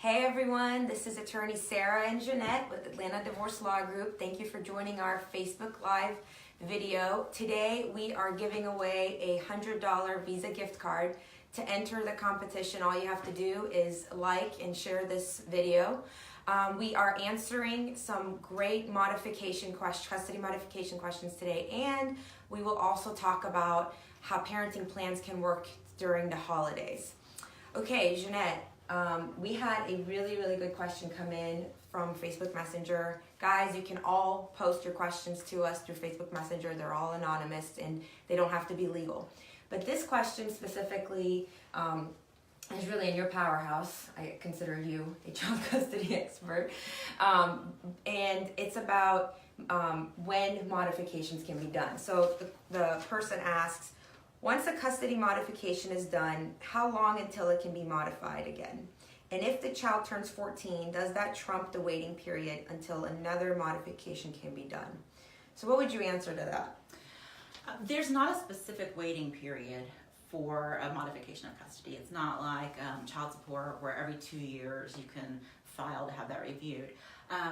Hey everyone, this is attorney Sarah and Jeanette with Atlanta Divorce Law Group. Thank you for joining our Facebook Live video. Today we are giving away a $100 Visa gift card. To enter the competition, all you have to do is like and share this video. We are answering some great custody modification questions today, and we will also talk about how parenting plans can work during the holidays. Okay, Jeanette, we had a really good question come in from Facebook Messenger. Guys, you can all post your questions to us through Facebook Messenger. They're all anonymous and they don't have to be legal. But this question specifically is really in your powerhouse. I consider you a child custody expert. And it's about when modifications can be done. So the person asks, once a custody modification is done, how long until it can be modified again? And if the child turns 14, does that trump the waiting period until another modification can be done? So what would you answer to that? There's not a specific waiting period for a modification of custody. It's not like child support where every 2 years you can file to have that reviewed.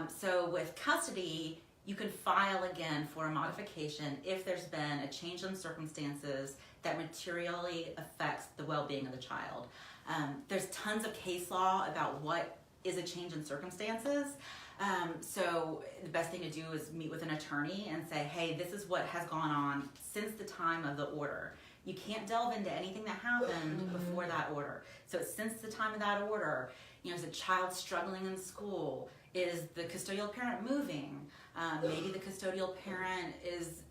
So with custody, you can file again for a modification if there's been a change in circumstances that materially affects the well-being of the child. There's tons of case law about what is a change in circumstances. So the best thing to do is meet with an attorney and say, hey, this is what has gone on since the time of the order. You can't delve into anything that happened before that order. So it's since the time of that order. Is a child struggling in school? Is the custodial parent moving? Maybe the custodial parent is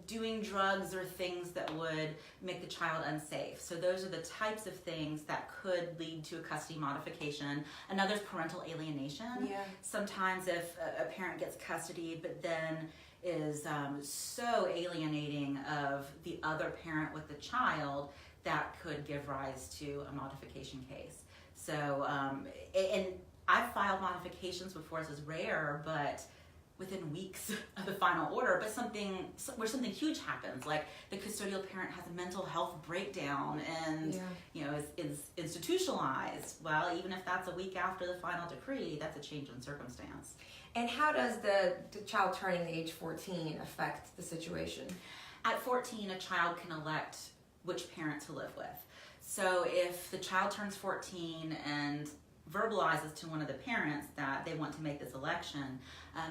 doing drugs or things that would make the child unsafe. So those are the types of things that could lead to a custody modification. Another is parental alienation. Yeah. Sometimes if a parent gets custody but then is so alienating of the other parent with the child, that could give rise to a modification case. So, and I've filed modifications before. This is rare, but within weeks of the final order, but something huge happens, like the custodial parent has a mental health breakdown and is institutionalized. Well, even if that's a week after the final decree, that's a change in circumstance. And how does the child turning age 14 affect the situation? At 14, a child can elect which parent to live with. So if the child turns 14 and verbalizes to one of the parents that they want to make this election,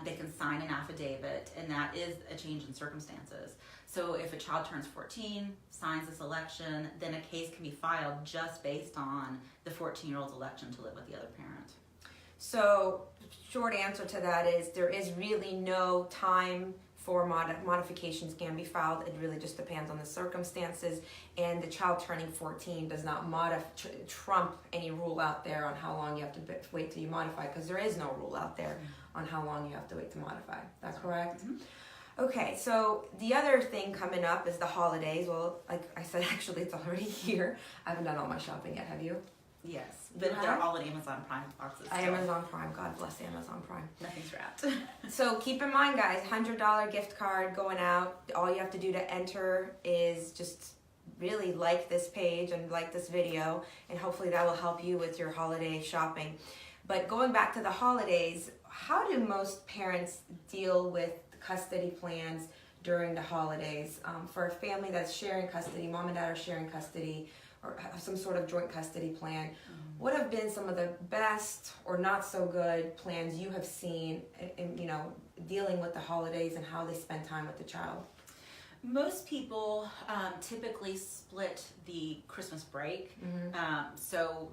they can sign an affidavit, and that is a change in circumstances. So if a child turns 14, signs this election, then a case can be filed just based on the 14-year-old's election to live with the other parent. So short answer to that is there is really no time for modifications can be filed. It really just depends on the circumstances, and the child turning 14 does not trump any rule out there on how long you have to wait till you modify, because there is no rule out there on how long you have to wait to modify. That's correct? Mm-hmm. Okay, so the other thing coming up is the holidays. Well, like I said, actually it's already here. I haven't done all my shopping yet, have you? Yes, but they're all at Amazon Prime boxes. Amazon Prime, God bless Amazon Prime. Nothing's wrapped. So keep in mind, guys, $100 gift card going out. All you have to do to enter is just really like this page and like this video, and hopefully that will help you with your holiday shopping. But going back to the holidays, how do most parents deal with custody plans during the holidays? For a family that's sharing custody, mom and dad are sharing custody, or have some sort of joint custody plan, what have been some of the best or not so good plans you have seen in dealing with the holidays and how they spend time with the child? Most people typically split the Christmas break. So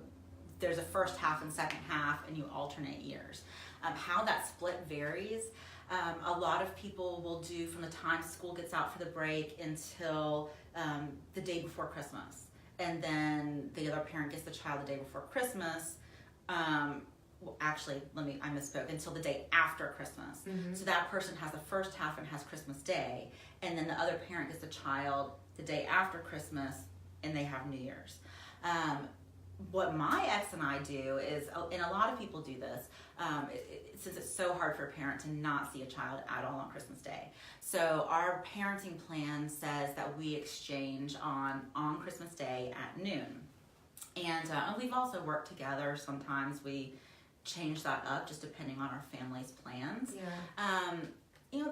there's a first half and second half, and you alternate years. How that split varies. A lot of people will do from the time school gets out for the break until the day before Christmas. And then the other parent gets the child the day before Christmas. Actually, I misspoke, until the day after Christmas. So that person has the first half and has Christmas Day. And then the other parent gets the child the day after Christmas, and they have New Year's. What my ex and I do is, and a lot of people do this, since it's so hard for a parent to not see a child at all on Christmas Day. So our parenting plan says that we exchange on Christmas Day at noon. And we've also worked together. Sometimes we change that up just depending on our family's plans. Yeah.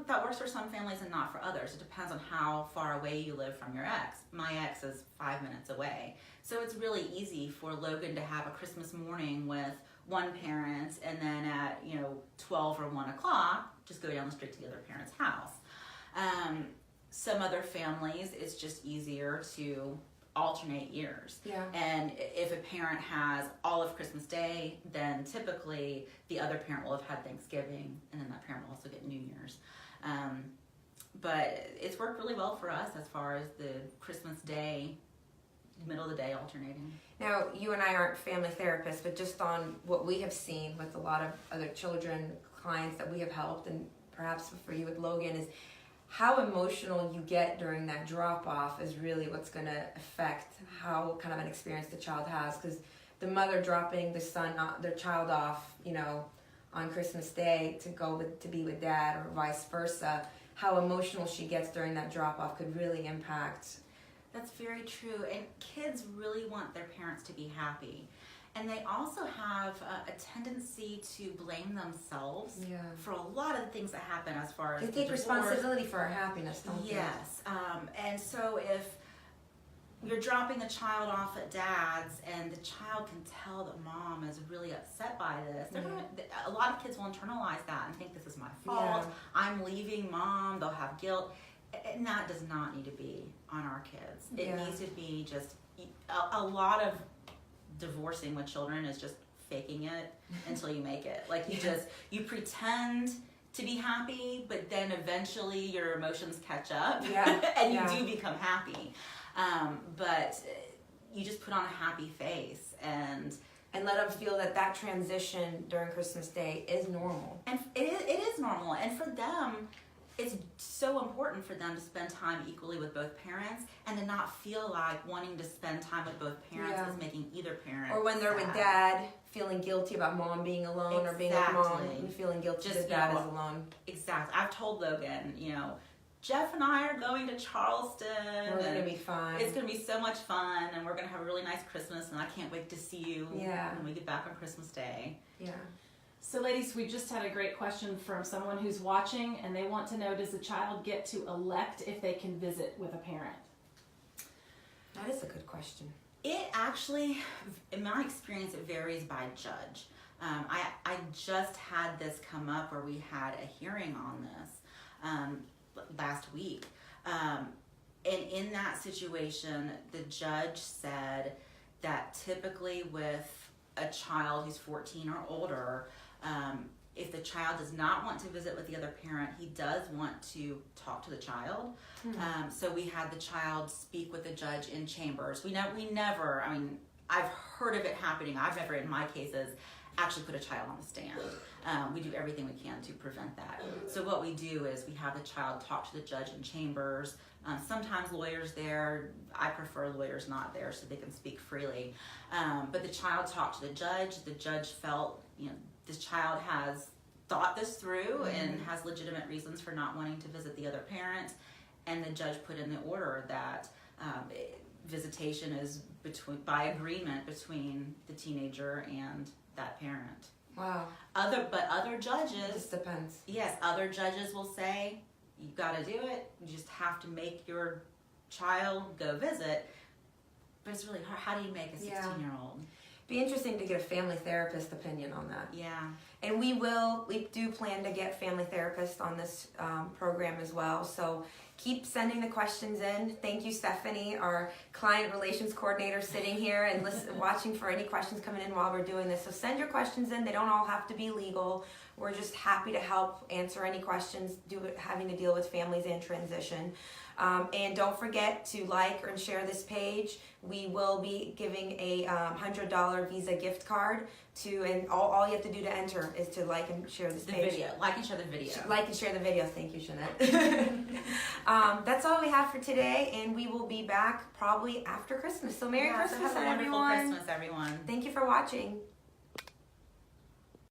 That works for some families and not for others. It depends on how far away you live from your ex. My ex is 5 minutes away. So it's really easy for Logan to have a Christmas morning with one parent, and then at 12 or 1 o'clock, just go down the street to the other parent's house. Some other families, it's just easier to alternate years. Yeah. And if a parent has all of Christmas Day, then typically the other parent will have had Thanksgiving, and then that parent will also get New Year's. But it's worked really well for us as far as the Christmas Day, middle of the day alternating. Now, you and I aren't family therapists, but just on what we have seen with a lot of other children, clients that we have helped, and perhaps for you with Logan, is how emotional you get during that drop-off is really what's going to affect how kind of an experience the child has. Because the mother dropping their child off, on Christmas Day to be with dad, or vice versa, how emotional she gets during that drop-off could really impact. That's very true. And kids really want their parents to be happy. And they also have a tendency to blame themselves for a lot of the things that happen as far as they take responsibility for our happiness, don't they? Yes. And so if you're dropping the child off at dad's and the child can tell that mom is really upset by this, a lot of kids will internalize that and think this is my fault. Yeah. I'm leaving mom. They'll have guilt. And that does not need to be on our kids. It needs to be just a lot of divorcing with children is just faking it until you make it. Like you pretend to be happy, but then eventually your emotions catch up and you do become happy. But you just put on a happy face and let them feel that transition during Christmas Day is normal. And it is normal. And for them, it's so important for them to spend time equally with both parents and to not feel like wanting to spend time with both parents is making either parent or when they're with dad, feeling guilty about mom being alone, or being with mom and feeling guilty that dad is alone. Exactly. I've told Logan, Jeff and I are going to Charleston. We're going to be fun. It's going to be so much fun, and we're going to have a really nice Christmas, and I can't wait to see you when we get back on Christmas Day. Yeah. So ladies, we just had a great question from someone who's watching, and they want to know, does the child get to elect if they can visit with a parent? That is a good question. It actually, in my experience, it varies by judge. I just had this come up where we had a hearing on this last week. And in that situation, the judge said that typically with a child who's 14 or older, if the child does not want to visit with the other parent, he does want to talk to the child. So we had the child speak with the judge in chambers. We never, I've heard of it happening. I've never, in my cases, actually put a child on the stand. We do everything we can to prevent that. So what we do is we have the child talk to the judge in chambers. Sometimes lawyers there. I prefer lawyers not there so they can speak freely. But the child talked to the judge. The judge felt, this child has thought this through and has legitimate reasons for not wanting to visit the other parent. And the judge put in the order that visitation is by agreement between the teenager and that parent. Wow. Other judges. It just depends. Yes, other judges will say, you got to do it. You just have to make your child go visit. But it's really hard. How do you make a 16-year-old? Be interesting to get a family therapist opinion on that. Yeah. And we do plan to get family therapists on this program as well. So keep sending the questions in. Thank you, Stephanie, our client relations coordinator, sitting here and watching for any questions coming in while we're doing this. So send your questions in. They don't all have to be legal. We're just happy to help answer any questions having to deal with families and transition. And don't forget to like and share this page. We will be giving a $100 Visa gift card and all you have to do to enter is to like and share this page. Video. Like and share the video. Like and share the video. Thank you, Jeanette. That's all we have for today, and we will be back probably after Christmas. So Merry Christmas, have a wonderful everyone. Christmas, everyone. Thank you for watching.